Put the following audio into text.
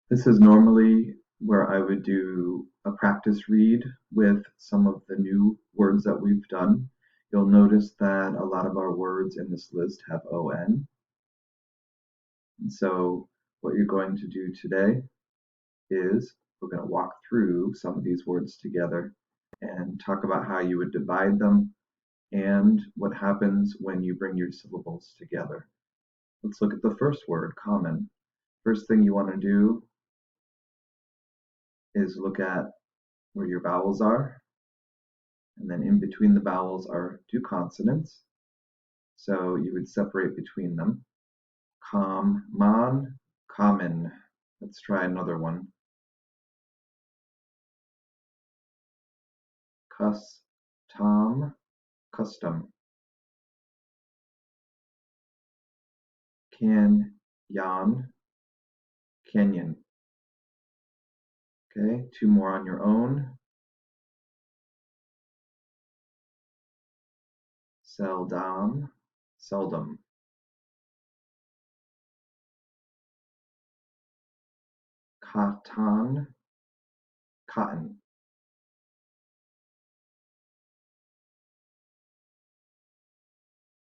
This is normally where I would do a practice read with some of the new words that we've done. You'll notice that a lot of our words in this list have ON. And so what you're going to do today is we're going to walk through some of these words together and talk about how you would divide them and what happens when you bring your syllables together. Let's look at the first word, common. First thing you want to do is look at where your vowels are, and then in between the vowels are two consonants. So you would separate between them. Common, common. Let's try another one. Custom, custom. Canyon, canyon. Okay, two more on your own. Seldom, seldom. Cotton, cotton.